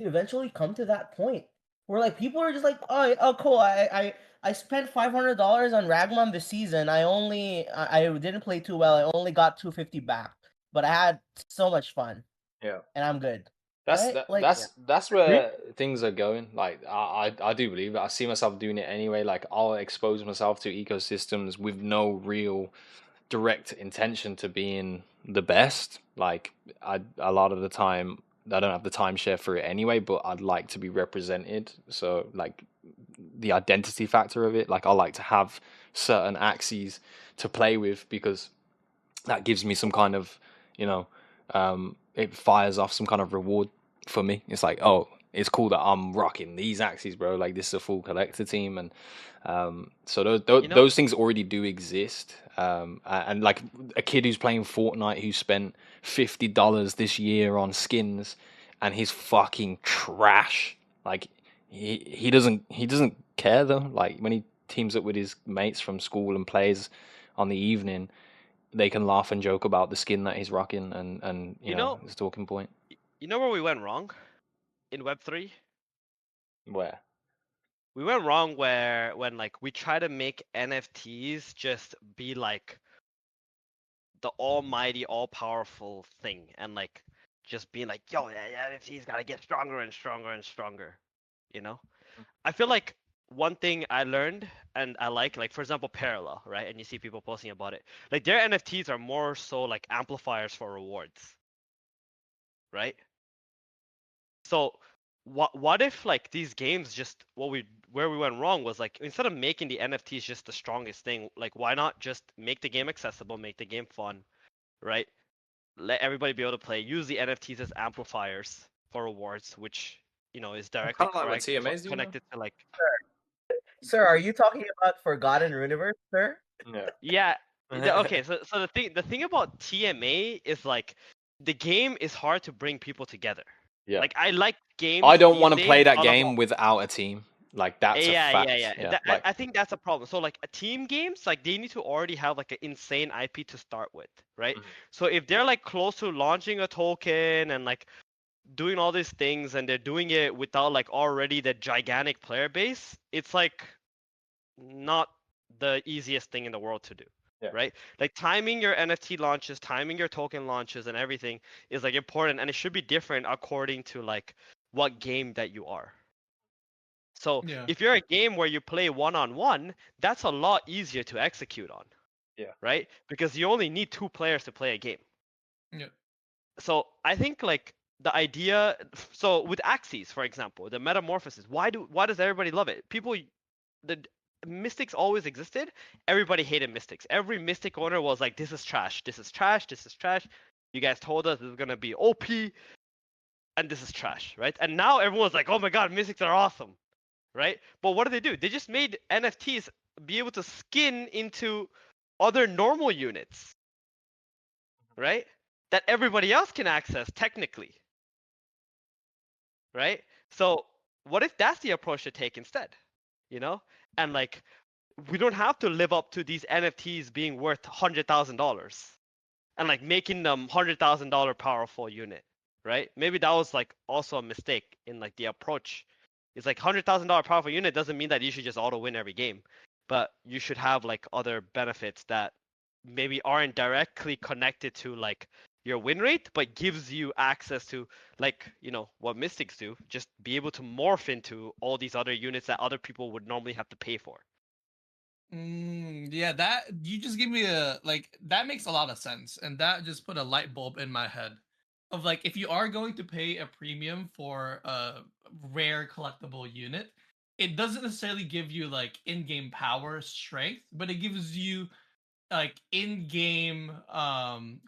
to eventually come to that point where like people are just like, oh cool, I spent $500 on Ragmon this season. I didn't play too well. I only got 250 back, but I had so much fun Yeah. and I'm good, That's right? that, Like, that's Yeah. that's agree? where things are going. Like I do believe it. I see myself doing it anyway. Like I'll expose myself to ecosystems with no real direct intention to being the best. Like a lot of the time I don't have the timeshare for it anyway, but I'd like to be represented. So like the identity factor of it, like I like to have certain axes to play with because that gives me some kind of, you know, it fires off some kind of reward for me. It's like, oh, it's cool that I'm rocking these axes, bro. Like this is a full collector team, and so You know, those things already do exist. And like a kid who's playing Fortnite who spent $50 this year on skins, and he's fucking trash. Like he doesn't care though. Like when he teams up with his mates from school and plays on the evening, they can laugh and joke about the skin that he's rocking, and you know, his talking point. you know where we went wrong in Web3? Where? We went wrong where when like we try to make NFTs just be like the almighty, all-powerful thing, and like just being like, yo, yeah, NFTs gotta get stronger and stronger and stronger. You know? I feel like one thing I learned and I like for example, Parallel, right? And you see people posting about it. Like their NFTs are more so like amplifiers for rewards, right? So what if like these games just where we went wrong was like instead of making the NFTs just the strongest thing, like why not just make the game accessible, make the game fun, right? Let everybody be able to play. Use the NFTs as amplifiers for rewards, which is directly Kind of like what correct TMA's doing though. connected to like Sir, are you talking about Forgotten Universe, sir? Yeah. yeah. Okay, so the thing about TMA is like the game is hard to bring people together. Yeah. Like I like I games don't these want to days play that on a game whole. without a team. Like that's a Yeah, yeah, fact. yeah. Yeah. That, I, Like I think that's a problem. So like a team games, like they need to already have like an insane IP to start with, right? mhm. So if they're like close to launching a token and like doing all these things and they're doing it without like already the gigantic player base, it's like not the easiest thing in the world to do, Yeah. right? Like timing your NFT launches, timing your token launches and everything is like important and it should be different according to like what game that you are. So Yeah. if you're a game where you play one on one, that's a lot easier to execute on, Yeah. right? Because you only need two players to play a game. Yeah. So I think like the idea, so with Axes, for example, the metamorphosis, why does everybody love it? The Mystics always existed. Everybody hated Mystics. Every Mystic owner was like, this is trash, this is trash, this is trash. You guys told us this is gonna be OP, and this is trash, right? And now everyone's like, oh my god, Mystics are awesome, right? But what do? They just made NFTs be able to skin into other normal units, right? That everybody else can access technically, right? So what if that's the approach to take instead? You know? And like we don't have to live up to these NFTs being worth $100,000 and like making them $100,000 powerful unit, right? Maybe that was like also a mistake in like the approach. It's like $100,000 powerful unit doesn't mean that you should just auto win every game, but you should have like other benefits that maybe aren't directly connected to like your win rate, but gives you access to like what Mystics do, just be able to morph into all these other units that other people would normally have to pay for. Yeah, that you just give me a like that makes a lot of sense, and that just put a light bulb in my head of like if you are going to pay a premium for a rare collectible unit, it doesn't necessarily give you like in-game power strength, but it gives you like in-game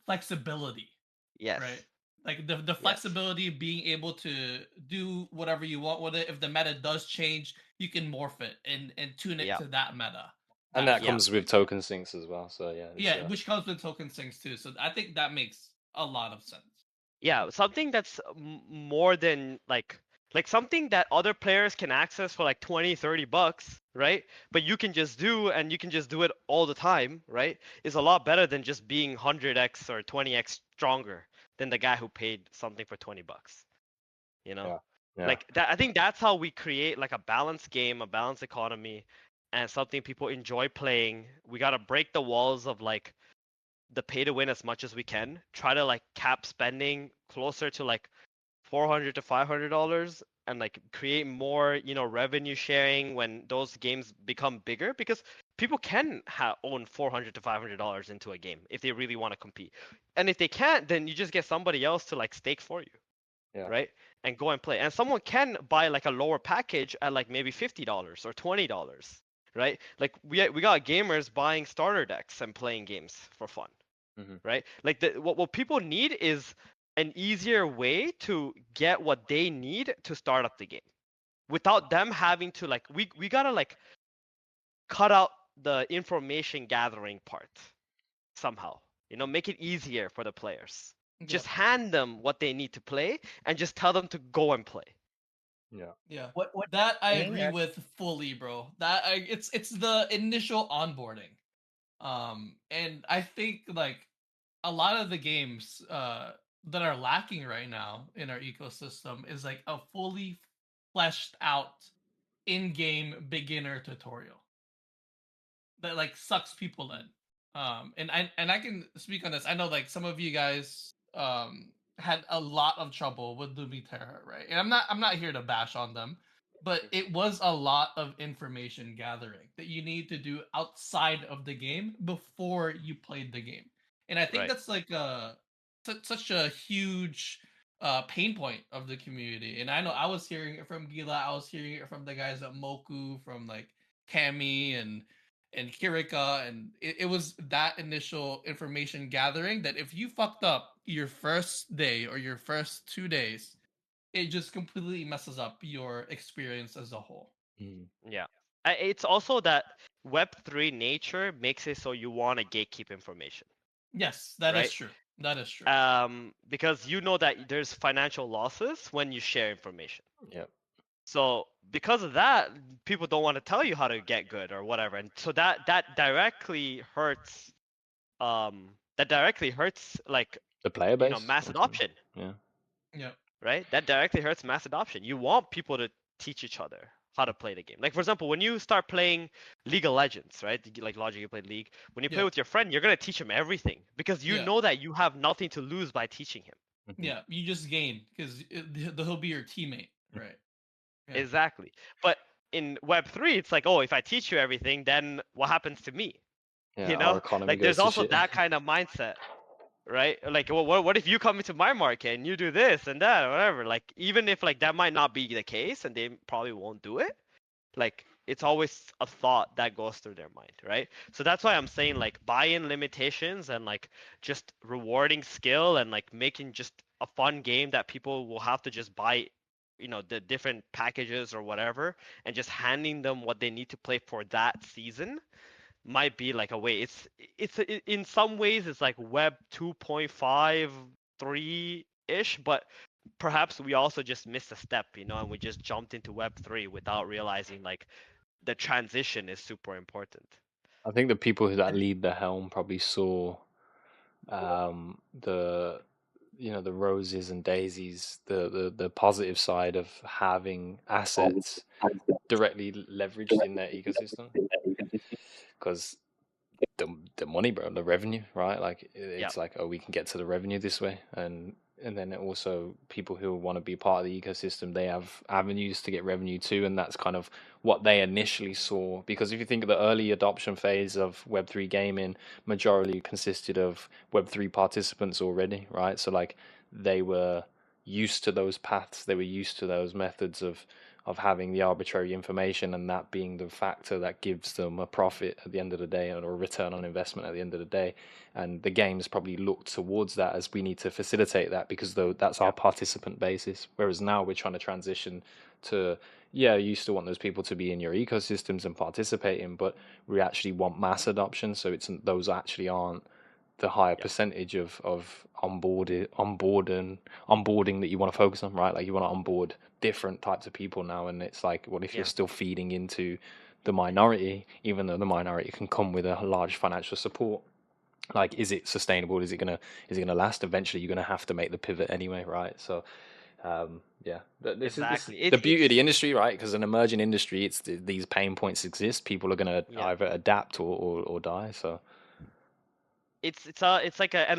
flexibility, Yes. right? Like the Yes. flexibility of being able to do whatever you want with it. If the meta does change, you can morph it and tune it Yeah. to that meta. And That that Yeah. comes with token sinks as well. So yeah, it's yeah, which comes with token sinks too. So I think that makes a lot of sense. Yeah, something that's more than like something that other players can access for like 20, $30, right? But you can just do and you can just do it all the time, right? Is a lot better than just being 100x or 20x stronger than the guy who paid something for $20, you know? yeah. Yeah. Like that, I think that's how we create like a balanced game, a balanced economy, and something people enjoy playing. We gotta break the walls of like the pay to win as much as we can. Try to like cap spending closer to like $400 to $500, and like create more, revenue sharing when those games become bigger, because people can own $400 to $500 into a game if they really want to compete. And if they can't, then you just get somebody else to like stake for you, Yeah. right? And go and play. And someone can buy like a lower package at like maybe $50 or $20, right? Like we got gamers buying starter decks and playing games for fun, right? Like what people need is an easier way to get what they need to start up the game without them having to like we gotta like cut out the information gathering part somehow. Make it easier for the players. Just Yep. hand them what they need to play and just tell them to go and play. Yeah. Yeah. What That I saying, agree with fully, bro. It's the initial onboarding. And I think like a lot of the games that are lacking right now in our ecosystem is like a fully fleshed out in-game beginner tutorial that like sucks people in. And I can speak on this. I know like some of you guys had a lot of trouble with Lumiterra, right? And I'm not here to bash on them, but it was a lot of information gathering that you need to do outside of the game before you played the game. And I think Right. that's like such a huge pain point of the community. And I know I was hearing it from Gila, I was hearing it from the guys at Moku, from like Kami and Kirika, and it was that initial information gathering that if you fucked up your first day or your first 2 days, it just completely messes up your experience as a whole. Yeah. It's also that Web3 nature makes it so you want to gatekeep information. Yes, that is right? true. That is true. Because you know that there's financial losses when you share information. Yeah. So because of that, people don't want to tell you how to get good or whatever, and so that directly hurts. Like The player base. mass adoption, Yeah. Yeah. right? That directly hurts mass adoption. You want people to teach each other how to play the game. Like for example, when you start playing League of Legends, right? Like Logic, you played League. When you play Yeah. with your friend, you're gonna teach him everything because you Yeah. know that you have nothing to lose by teaching him. Yeah, you just gain because he'll be your teammate, right? Yeah. Exactly. But in Web3, it's like, oh, if I teach you everything, then what happens to me? Yeah. Our economy Like goes there's to also shit. that kind of mindset, right? Like, well, what if you come into my market and you do this and that or whatever? Like, even if like that might not be the case and they probably won't do it, like it's always a thought that goes through their mind, right? So that's why I'm saying like buy-in limitations and like just rewarding skill and like making just a fun game that people will have to just buy, the different packages or whatever, and just handing them what they need to play for that season might be like a way. In some ways it's like Web 2.5, 3-ish, but perhaps we also just missed a step, and we just jumped into Web 3 without realizing like the transition is super important. I think the people that lead the helm probably saw the the roses and daisies, the positive side of having assets directly leveraged in their ecosystem, because the money, bro, the revenue, right? Like Yeah. it's like, oh, we can get to the revenue this way, and then also people who want to be part of the ecosystem, they have avenues to get revenue too, and that's kind of what they initially saw. Because if you think of the early adoption phase of Web3 gaming, majority consisted of Web3 participants already, right? So like they were used to those paths, they were used to those methods of having the arbitrary information, and that being the factor that gives them a profit at the end of the day, or a return on investment at the end of the day. And the games probably look towards that, as we need to facilitate that, because though that's our participant basis. Whereas now we're trying to transition to, yeah, you still want those people to be in your ecosystems and participating, but we actually want mass adoption. So those actually aren't the higher percentage of onboarding that you want to focus on, right? Like you want to onboard different types of people now, and it's like, what if you're still feeding into the minority, even though the minority can come with a large financial support? Like, is it sustainable? Is it gonna last? Eventually, you're gonna have to make the pivot anyway, right? So Yeah, but this is Exactly. the beauty of the industry, right? Because an emerging industry, these pain points exist. People are gonna Yeah. either adapt or die. So It's like a, and